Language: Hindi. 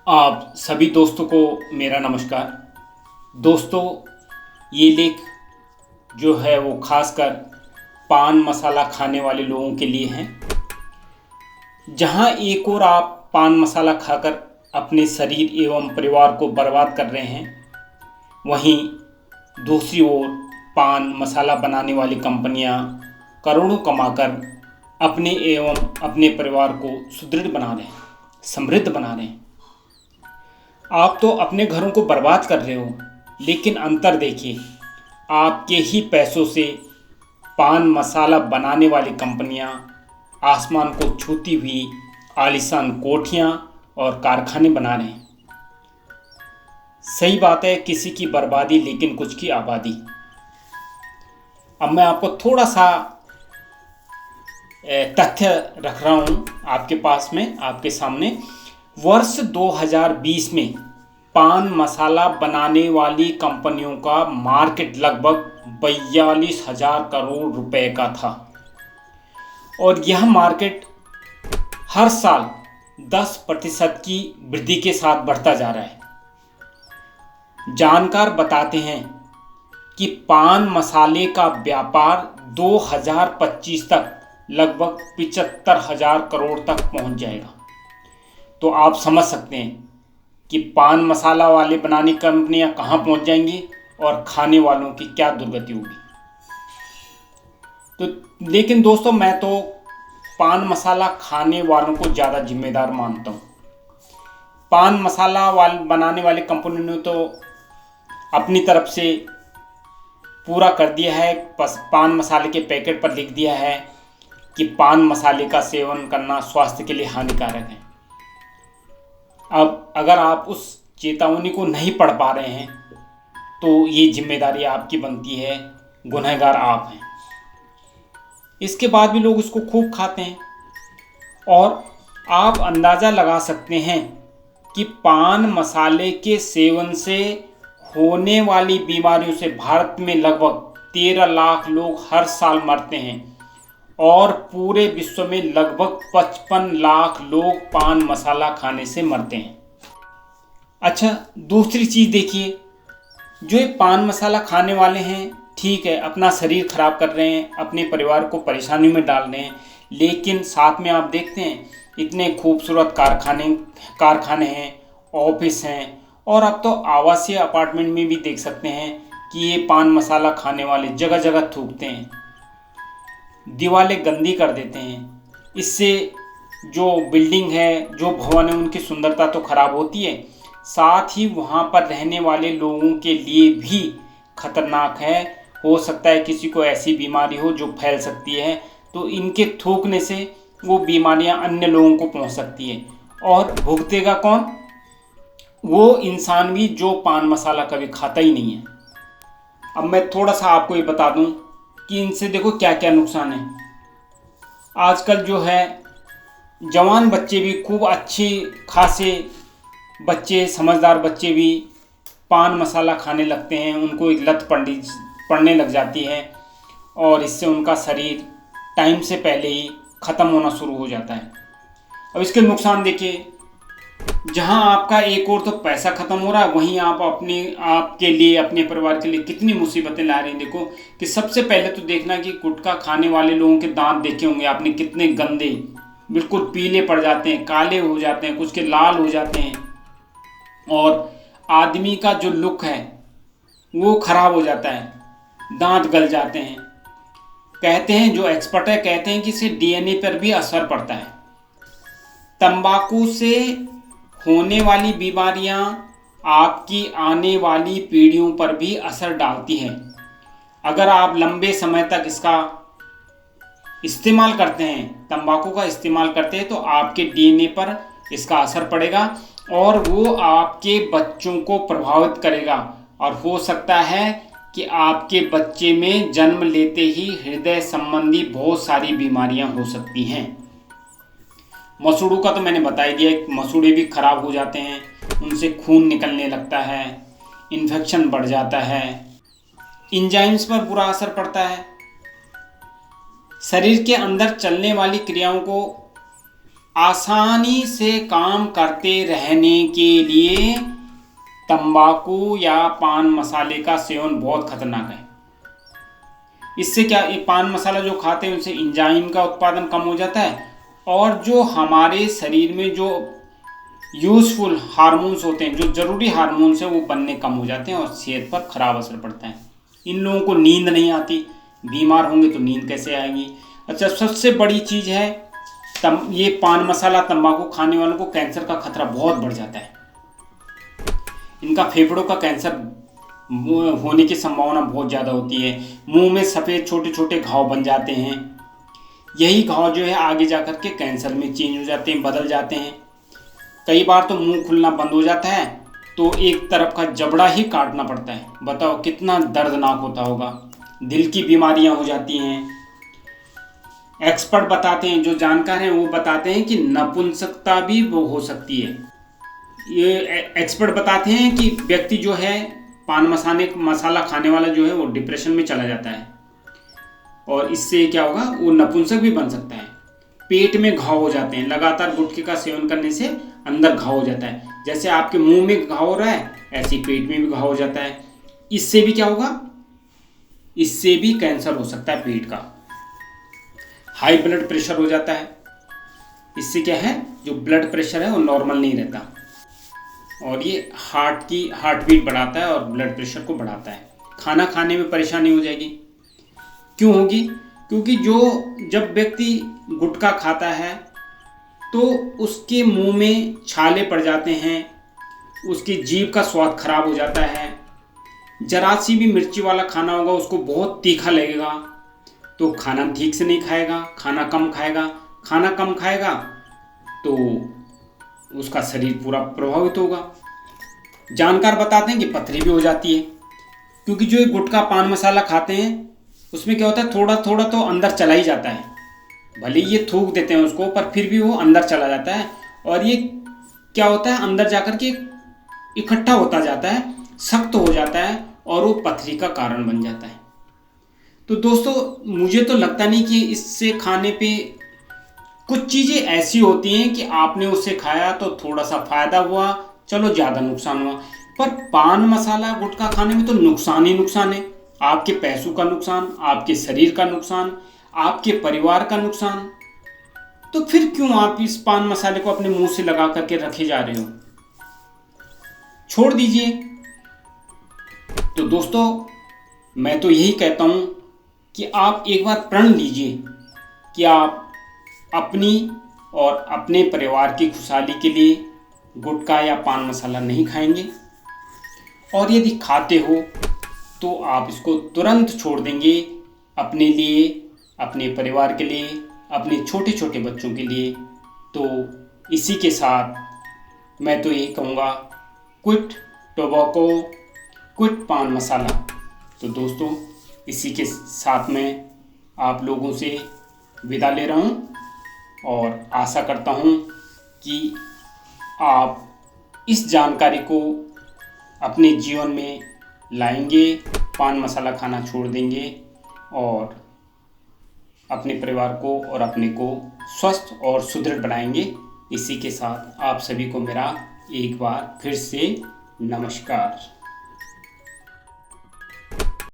आप सभी दोस्तों को मेरा नमस्कार। दोस्तों, ये लेख जो है वो खासकर पान मसाला खाने वाले लोगों के लिए हैं। जहां एक ओर आप पान मसाला खाकर अपने शरीर एवं परिवार को बर्बाद कर रहे हैं, वहीं दूसरी ओर पान मसाला बनाने वाली कंपनियां करोड़ों कमाकर अपने एवं अपने परिवार को सुदृढ़ बना रहे हैं, समृद्ध बना रहे हैं। आप तो अपने घरों को बर्बाद कर रहे हो, लेकिन अंतर देखिए, आपके ही पैसों से पान मसाला बनाने वाली कंपनियां आसमान को छूती हुई आलीशान कोठियां और कारखाने बना रहे हैं। सही बात है, किसी की बर्बादी लेकिन कुछ की आबादी। अब मैं आपको थोड़ा सा तथ्य रख रहा हूं आपके पास में, आपके सामने। वर्ष 2020 में पान मसाला बनाने वाली कंपनियों का मार्केट लगभग 42,000 करोड़ रुपए का था और यह मार्केट हर साल 10% की वृद्धि के साथ बढ़ता जा रहा है। जानकार बताते हैं कि पान मसाले का व्यापार 2025 तक लगभग 75,000 करोड़ तक पहुंच जाएगा। तो आप समझ सकते हैं कि पान मसाला वाले बनाने कंपनियां कहां पहुंच जाएंगी और खाने वालों की क्या दुर्गति होगी। तो लेकिन दोस्तों, मैं तो पान मसाला खाने वालों को ज़्यादा जिम्मेदार मानता हूं। पान मसाला बनाने वाले कंपनियों ने तो अपनी तरफ से पूरा कर दिया है, पान मसाले के पैकेट पर लिख दिया है कि पान मसाले का सेवन करना स्वास्थ्य के लिए हानिकारक है। अब अगर आप उस चेतावनी को नहीं पढ़ पा रहे हैं तो ये जिम्मेदारी आपकी बनती है, गुनहगार आप हैं। इसके बाद भी लोग इसको खूब खाते हैं और आप अंदाज़ा लगा सकते हैं कि पान मसाले के सेवन से होने वाली बीमारियों से भारत में लगभग 13 लाख लोग हर साल मरते हैं और पूरे विश्व में लगभग 55 लाख लोग पान मसाला खाने से मरते हैं। अच्छा, दूसरी चीज़ देखिए, जो ये पान मसाला खाने वाले हैं, ठीक है, अपना शरीर खराब कर रहे हैं, अपने परिवार को परेशानी में डाल रहे हैं, लेकिन साथ में आप देखते हैं इतने खूबसूरत कारखाने हैं, ऑफिस हैं, और अब तो आवासीय अपार्टमेंट में भी देख सकते हैं कि ये पान मसाला खाने वाले जगह जगह थूकते हैं, दीवारें गंदी कर देते हैं। इससे जो बिल्डिंग है, जो भवन है, उनकी सुंदरता तो खराब होती है, साथ ही वहाँ पर रहने वाले लोगों के लिए भी खतरनाक है। हो सकता है किसी को ऐसी बीमारी हो जो फैल सकती है, तो इनके थूकने से वो बीमारियाँ अन्य लोगों को पहुँच सकती है। और भुगतेगा कौन? वो इंसान भी जो पान मसाला कभी खाता ही नहीं है। अब मैं थोड़ा सा आपको ये बता दूं कि इनसे देखो क्या क्या नुकसान है। आजकल जो है जवान बच्चे भी, खूब अच्छे खासे बच्चे, समझदार बच्चे भी पान मसाला खाने लगते हैं। उनको एक लत पड़ने लग जाती है और इससे उनका शरीर टाइम से पहले ही ख़त्म होना शुरू हो जाता है। अब इसके नुकसान देखिए, जहां आपका एक और तो पैसा खत्म हो रहा है, वहीं आप आपके लिए, अपने परिवार के लिए कितनी मुसीबतें ला रहे हैं। देखो कि सबसे पहले तो देखना कि गुटखा खाने वाले लोगों के दांत देखे होंगे आपने, कितने गंदे, बिल्कुल पीले पड़ जाते हैं, काले हो जाते हैं, कुछ के लाल हो जाते हैं, और आदमी का जो लुक है वो खराब हो जाता है, दांत गल जाते हैं। कहते हैं, जो एक्सपर्ट है कहते हैं कि इससे DNA पर भी असर पड़ता है। तंबाकू से होने वाली बीमारियां आपकी आने वाली पीढ़ियों पर भी असर डालती हैं। अगर आप लंबे समय तक इसका इस्तेमाल करते हैं, तंबाकू का इस्तेमाल करते हैं, तो आपके DNA पर इसका असर पड़ेगा और वो आपके बच्चों को प्रभावित करेगा और हो सकता है कि आपके बच्चे में जन्म लेते ही हृदय संबंधी बहुत सारी बीमारियां हो सकती हैं। मसूड़ों का तो मैंने बता ही दिया, मसूड़े भी खराब हो जाते हैं, उनसे खून निकलने लगता है, इन्फेक्शन बढ़ जाता है, एंजाइम्स पर बुरा असर पड़ता है, शरीर के अंदर चलने वाली क्रियाओं को आसानी से काम करते रहने के लिए तंबाकू या पान मसाले का सेवन बहुत खतरनाक है। इससे क्या, ये पान मसाला जो खाते हैं उनसे एंजाइम का उत्पादन कम हो जाता है और जो हमारे शरीर में जो यूजफुल हार्मोन्स होते हैं, जो ज़रूरी हार्मोन्स हैं, वो बनने कम हो जाते हैं और सेहत पर खराब असर पड़ता है। इन लोगों को नींद नहीं आती, बीमार होंगे तो नींद कैसे आएगी। अच्छा, सबसे बड़ी चीज़ है ये पान मसाला तंबाकू खाने वालों को कैंसर का खतरा बहुत बढ़ जाता है। इनका फेफड़ों का कैंसर होने की संभावना बहुत ज़्यादा होती है। मुंह में सफ़ेद छोटे छोटे घाव बन जाते हैं। यही घाव जो है आगे जा कर के कैंसर में चेंज हो जाते हैं, बदल जाते हैं। कई बार तो मुंह खुलना बंद हो जाता है तो एक तरफ का जबड़ा ही काटना पड़ता है। बताओ कितना दर्दनाक होता होगा। दिल की बीमारियां हो जाती हैं। एक्सपर्ट बताते हैं, जो जानकार हैं वो बताते हैं कि नपुंसकता भी वो हो सकती है। ये एक्सपर्ट बताते हैं कि व्यक्ति जो है पान मसाला खाने वाला जो है वो डिप्रेशन में चला जाता है और इससे क्या होगा, वो नपुंसक भी बन सकता है। पेट में घाव हो जाते हैं, लगातार गुटखे का सेवन करने से अंदर घाव हो जाता है। जैसे आपके मुंह में घाव हो रहा है ऐसे ही पेट में भी घाव हो जाता है। इससे भी क्या होगा, इससे भी कैंसर हो सकता है पेट का। हाई ब्लड प्रेशर हो जाता है। इससे क्या है, जो ब्लड प्रेशर है वो नॉर्मल नहीं रहता और ये हार्ट बीट बढ़ाता है और ब्लड प्रेशर को बढ़ाता है। खाना खाने में परेशानी हो जाएगी। क्यों होगी? क्योंकि जब व्यक्ति गुटखा खाता है तो उसके मुंह में छाले पड़ जाते हैं, उसकी जीभ का स्वाद खराब हो जाता है। जरा सी भी मिर्ची वाला खाना होगा उसको बहुत तीखा लगेगा तो खाना ठीक से नहीं खाएगा, खाना कम खाएगा। खाना कम खाएगा तो उसका शरीर पूरा प्रभावित होगा। जानकार बताते हैं कि पथरी भी हो जाती है, क्योंकि जो ये गुटखा पान मसाला खाते हैं उसमें क्या होता है, थोड़ा थोड़ा तो अंदर चला ही जाता है। भले ये थूक देते हैं उसको पर फिर भी वो अंदर चला जाता है और ये क्या होता है, अंदर जाकर के इकट्ठा होता जाता है, सख्त हो जाता है और वो पथरी का कारण बन जाता है। तो दोस्तों, मुझे तो लगता नहीं कि इससे खाने पे कुछ चीज़ें ऐसी होती हैं कि आपने उससे खाया तो थोड़ा सा फायदा हुआ, चलो ज़्यादा नुकसान हुआ। पर पान मसाला गुटखा खाने में तो नुकसान ही नुकसान है। आपके पैसों का नुकसान, आपके शरीर का नुकसान, आपके परिवार का नुकसान। तो फिर क्यों आप इस पान मसाले को अपने मुंह से लगा करके रखे जा रहे हो? छोड़ दीजिए। तो दोस्तों, मैं तो यही कहता हूं कि आप एक बार प्रण लीजिए कि आप अपनी और अपने परिवार की खुशहाली के लिए गुटखा या पान मसाला नहीं खाएंगे और यदि खाते हो तो आप इसको तुरंत छोड़ देंगे, अपने लिए, अपने परिवार के लिए, अपने छोटे छोटे बच्चों के लिए। तो इसी के साथ मैं तो यही कहूँगा, क्विट टोबैको, क्विट पान मसाला। तो दोस्तों, इसी के साथ में आप लोगों से विदा ले रहा हूँ और आशा करता हूँ कि आप इस जानकारी को अपने जीवन में लाएंगे, पान मसाला खाना छोड़ देंगे और अपने परिवार को और अपने को स्वस्थ और सुदृढ़ बनाएंगे। इसी के साथ आप सभी को मेरा एक बार फिर से नमस्कार।